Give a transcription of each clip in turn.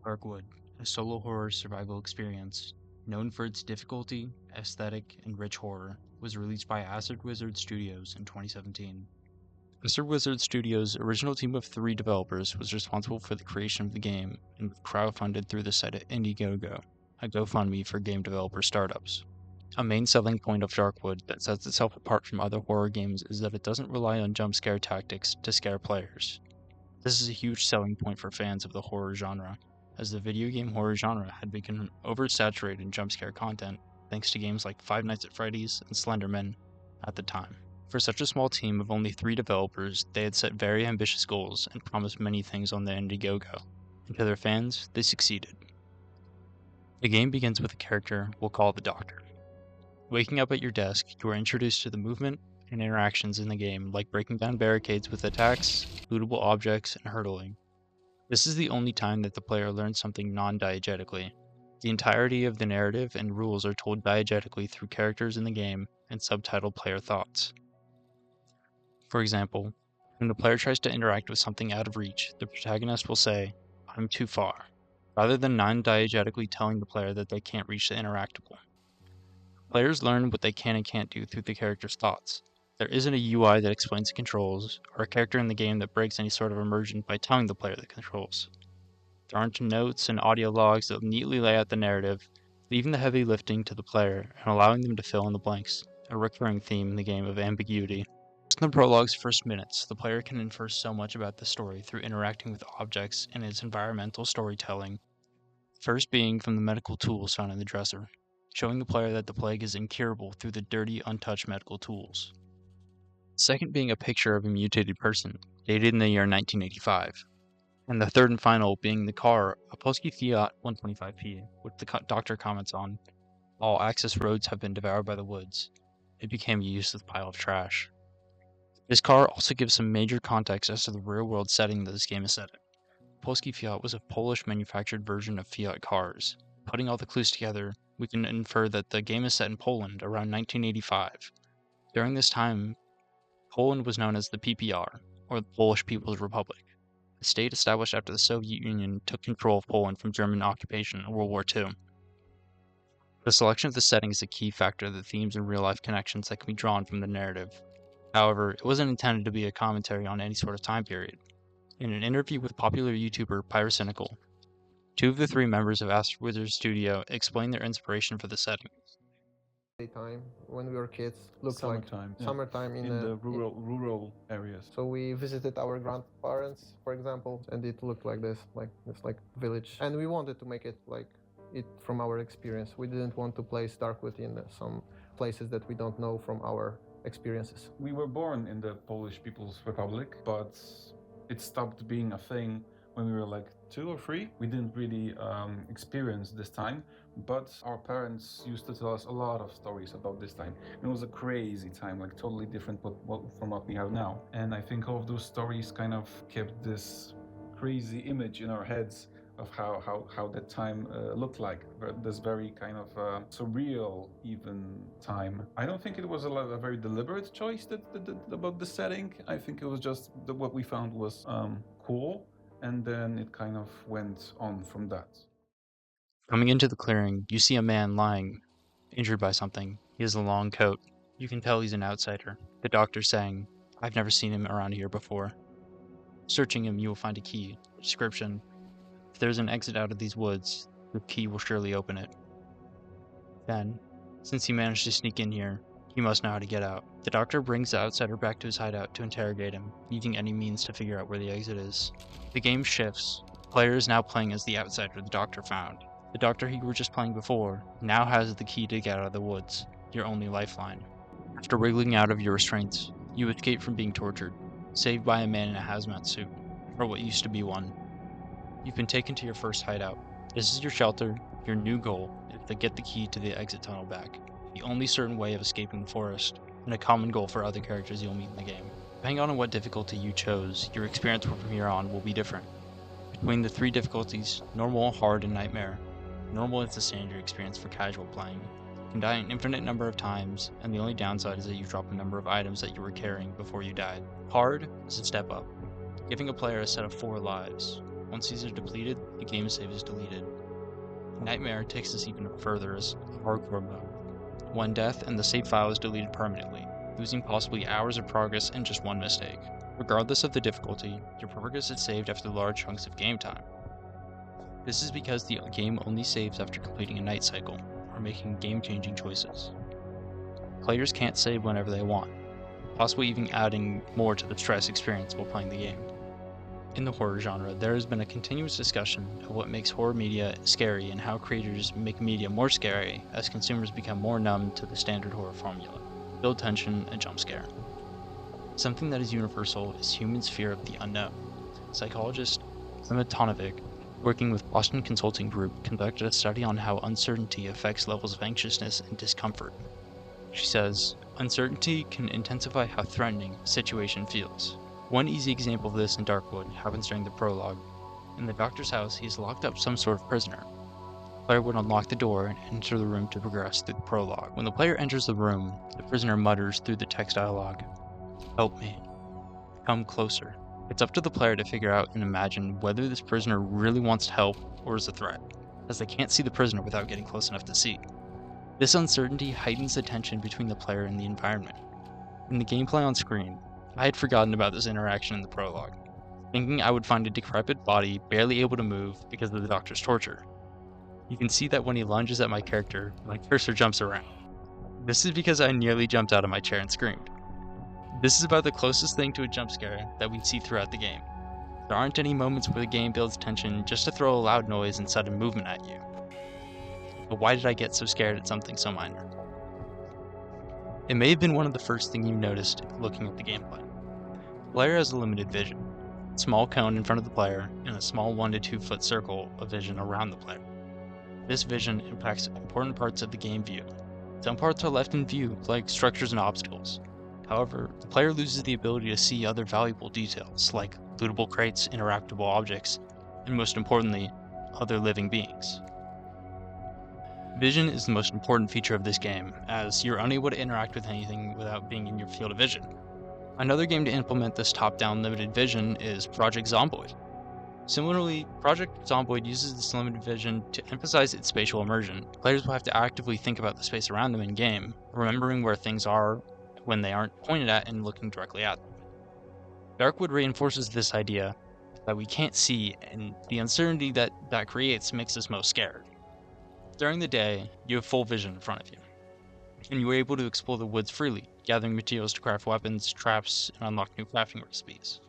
Darkwood, a solo horror survival experience, known for its difficulty, aesthetic, and rich horror, was released by Acid Wizard Studios in 2017. Acid Wizard Studios' original team of 3 developers was responsible for the creation of the game and was crowdfunded through the site Indiegogo, a GoFundMe for game developer startups. A main selling point of Darkwood that sets itself apart from other horror games is that it doesn't rely on jump scare tactics to scare players. This is a huge selling point for fans of the horror genre, as the video game horror genre had become oversaturated in jump scare content thanks to games like Five Nights at Freddy's and Slenderman at the time. For such a small team of only 3 developers, they had set very ambitious goals and promised many things on the Indiegogo, and to their fans, they succeeded. The game begins with a character we'll call the Doctor. Waking up at your desk, you are introduced to the movement and interactions in the game, like breaking down barricades with attacks, lootable objects, and hurdling. This is the only time that the player learns something non-diegetically. The entirety of the narrative and rules are told diegetically through characters in the game and subtitled player thoughts. For example, when the player tries to interact with something out of reach, the protagonist will say, "I'm too far," rather than non-diegetically telling the player that they can't reach the interactable. Players learn what they can and can't do through the character's thoughts. There isn't a UI that explains the controls, or a character in the game that breaks any sort of immersion by telling the player the controls. There aren't notes and audio logs that neatly lay out the narrative, leaving the heavy lifting to the player and allowing them to fill in the blanks, a recurring theme in the game of ambiguity. In the prologue's first minutes, the player can infer so much about the story through interacting with objects and its environmental storytelling, first being from the medical tools found in the dresser, showing the player that the plague is incurable through the dirty, untouched medical tools. Second being a picture of a mutated person, dated in the year 1985. And the third and final being the car, a Polski Fiat 125P, which the doctor comments on. All access roads have been devoured by the woods. It became a useless pile of trash. This car also gives some major context as to the real-world setting that this game is set in. Polski Fiat was a Polish-manufactured version of Fiat cars. Putting all the clues together, we can infer that the game is set in Poland around 1985. During this time, Poland was known as the PPR, or the Polish People's Republic, a state established after the Soviet Union took control of Poland from German occupation in World War II. The selection of the setting is a key factor of the themes and real-life connections that can be drawn from the narrative. However, it wasn't intended to be a commentary on any sort of time period. In an interview with popular YouTuber Pyrocynical, 2 of the 3 members of Acid Wizard Studio explained their inspiration for the setting. Time when we were kids looked Summertime, like yeah. summertime in the rural areas. So we visited our grandparents, for example, and it looked like this, like it's like village. And we wanted to make it like it from our experience. We didn't want to place Darkwood in some places that we don't know from our experiences. We were born in the Polish People's Republic, but it stopped being a thing when we were like 2 or 3. We didn't really experience this time, but our parents used to tell us a lot of stories about this time. And it was a crazy time, like totally different from what we have now. And I think all of those stories kind of kept this crazy image in our heads of how that time looked like. This very kind of surreal even time. I don't think it was a very deliberate choice about the setting. I think it was just what we found was cool, and then it kind of went on from that. Coming into the clearing, you see a man lying, injured by something. He has a long coat. You can tell he's an outsider. The doctor saying, "I've never seen him around here before." Searching him, you will find a key. Description: if there's an exit out of these woods, the key will surely open it. Then, since he managed to sneak in here, he must know how to get out. The doctor brings the outsider back to his hideout to interrogate him, using any means to figure out where the exit is. The game shifts. The player is now playing as the outsider the doctor found. The doctor you were just playing before now has the key to get out of the woods, your only lifeline. After wriggling out of your restraints, you escape from being tortured, saved by a man in a hazmat suit, or what used to be one. You've been taken to your first hideout. This is your shelter. Your new goal is to get the key to the exit tunnel back, the only certain way of escaping the forest, and a common goal for other characters you'll meet in the game. Depending on what difficulty you chose, your experience from here on will be different. Between the 3 difficulties, normal, hard, and nightmare, normal is the standard experience for casual playing. You can die an infinite number of times, and the only downside is that you drop the number of items that you were carrying before you died. Hard is a step up, giving a player a set of 4 lives. Once these are depleted, the game save is deleted. Nightmare takes this even further as hardcore mode. One death and the save file is deleted permanently, losing possibly hours of progress in just one mistake. Regardless of the difficulty, your progress is saved after large chunks of game time. This is because the game only saves after completing a night cycle, or making game-changing choices. Players can't save whenever they want, possibly even adding more to the stress experience while playing the game. In the horror genre, there has been a continuous discussion of what makes horror media scary and how creators make media more scary as consumers become more numb to the standard horror formula: build tension and jump scare. Something that is universal is humans' fear of the unknown. Psychologist Emma Tonovic, working with Boston Consulting Group, conducted a study on how uncertainty affects levels of anxiousness and discomfort. She says, uncertainty can intensify how threatening a situation feels. One easy example of this in Darkwood happens during the prologue. In the doctor's house, he has locked up some sort of prisoner. The player would unlock the door and enter the room to progress through the prologue. When the player enters the room, the prisoner mutters through the text dialogue, "Help me. Come closer." It's up to the player to figure out and imagine whether this prisoner really wants to help or is a threat, as they can't see the prisoner without getting close enough to see. This uncertainty heightens the tension between the player and the environment. In the gameplay on screen, I had forgotten about this interaction in the prologue, thinking I would find a decrepit body barely able to move because of the doctor's torture. You can see that when he lunges at my character, my cursor jumps around. This is because I nearly jumped out of my chair and screamed. This is about the closest thing to a jump scare that we see throughout the game. There aren't any moments where the game builds tension just to throw a loud noise and sudden movement at you. But why did I get so scared at something so minor? It may have been one of the first things you noticed looking at the gameplay. The player has a limited vision, a small cone in front of the player, and a small 1 to 2 foot circle of vision around the player. This vision impacts important parts of the game view. Some parts are left in view, like structures and obstacles. However, the player loses the ability to see other valuable details, like lootable crates, interactable objects, and most importantly, other living beings. Vision is the most important feature of this game, as you're unable to interact with anything without being in your field of vision. Another game to implement this top-down limited vision is Project Zomboid. Similarly, Project Zomboid uses this limited vision to emphasize its spatial immersion. Players will have to actively think about the space around them in-game, remembering where things are when they aren't pointed at and looking directly at them. Darkwood reinforces this idea that we can't see, and the uncertainty that creates makes us most scared. During the day, you have full vision in front of you, and you are able to explore the woods freely, gathering materials to craft weapons, traps, and unlock new crafting recipes.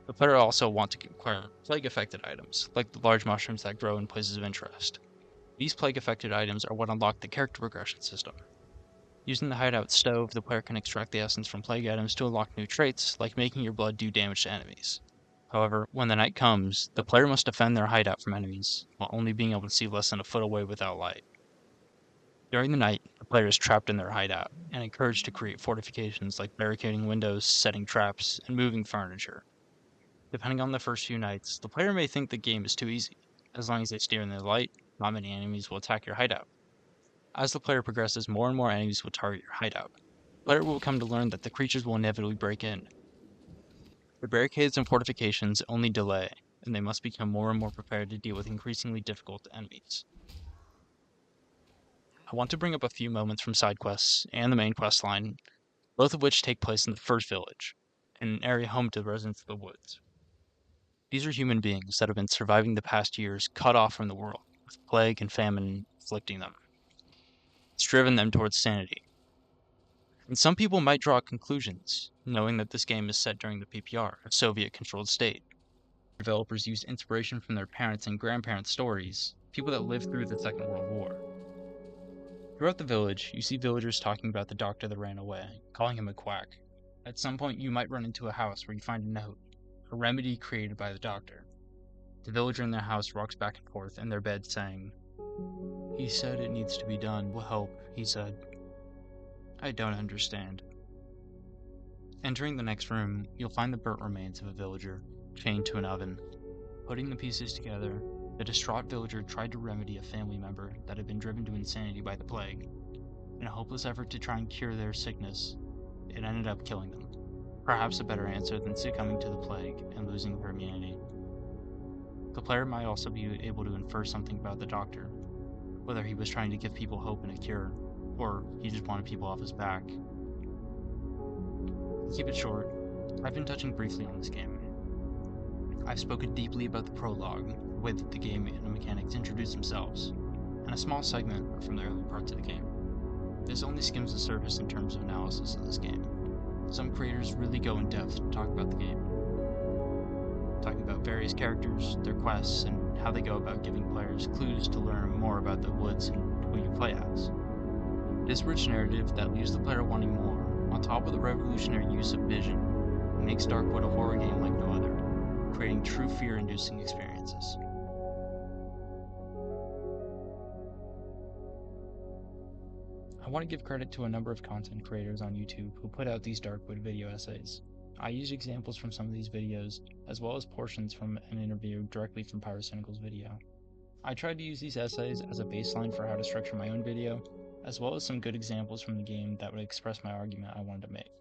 The player also wants to acquire plague-affected items, like the large mushrooms that grow in places of interest. These plague-affected items are what unlock the character progression system. Using the hideout stove, the player can extract the essence from plague items to unlock new traits, like making your blood do damage to enemies. However, when the night comes, the player must defend their hideout from enemies, while only being able to see less than a foot away without light. During the night, the player is trapped in their hideout, and encouraged to create fortifications like barricading windows, setting traps, and moving furniture. Depending on the first few nights, the player may think the game is too easy. As long as they steer in the light, not many enemies will attack your hideout. As the player progresses, more and more enemies will target your hideout. The player will come to learn that the creatures will inevitably break in. The barricades and fortifications only delay, and they must become more and more prepared to deal with increasingly difficult enemies. I want to bring up a few moments from side quests and the main quest line, both of which take place in the first village, an area home to the residents of the woods. These are human beings that have been surviving the past years cut off from the world, with plague and famine afflicting them. It's driven them towards sanity. And some people might draw conclusions, knowing that this game is set during the PPR, a Soviet-controlled state. Developers used inspiration from their parents' and grandparents' stories, people that lived through the Second World War. Throughout the village, you see villagers talking about the doctor that ran away, calling him a quack. At some point, you might run into a house where you find a note, a remedy created by the doctor. The villager in their house rocks back and forth in their bed saying, "He said it needs to be done, will help, he said. I don't understand." Entering the next room, you'll find the burnt remains of a villager, chained to an oven. Putting the pieces together, the distraught villager tried to remedy a family member that had been driven to insanity by the plague. In a hopeless effort to try and cure their sickness, it ended up killing them. Perhaps a better answer than succumbing to the plague and losing their immunity. The player might also be able to infer something about the Doctor, whether he was trying to give people hope and a cure, or he just wanted people off his back. To keep it short, I've been touching briefly on this game. I've spoken deeply about the prologue, the way that the game and the mechanics introduce themselves, and a small segment from the early parts of the game. This only skims the surface in terms of analysis of this game. Some creators really go in depth to talk about the game, talking about various characters, their quests, and how they go about giving players clues to learn more about the woods and who you play as. This rich narrative that leaves the player wanting more, on top of the revolutionary use of vision, makes Darkwood a horror game like no other, creating true fear-inducing experiences. I want to give credit to a number of content creators on YouTube who put out these Darkwood video essays. I used examples from some of these videos, as well as portions from an interview directly from Pyrocynical's video. I tried to use these essays as a baseline for how to structure my own video, as well as some good examples from the game that would express my argument I wanted to make.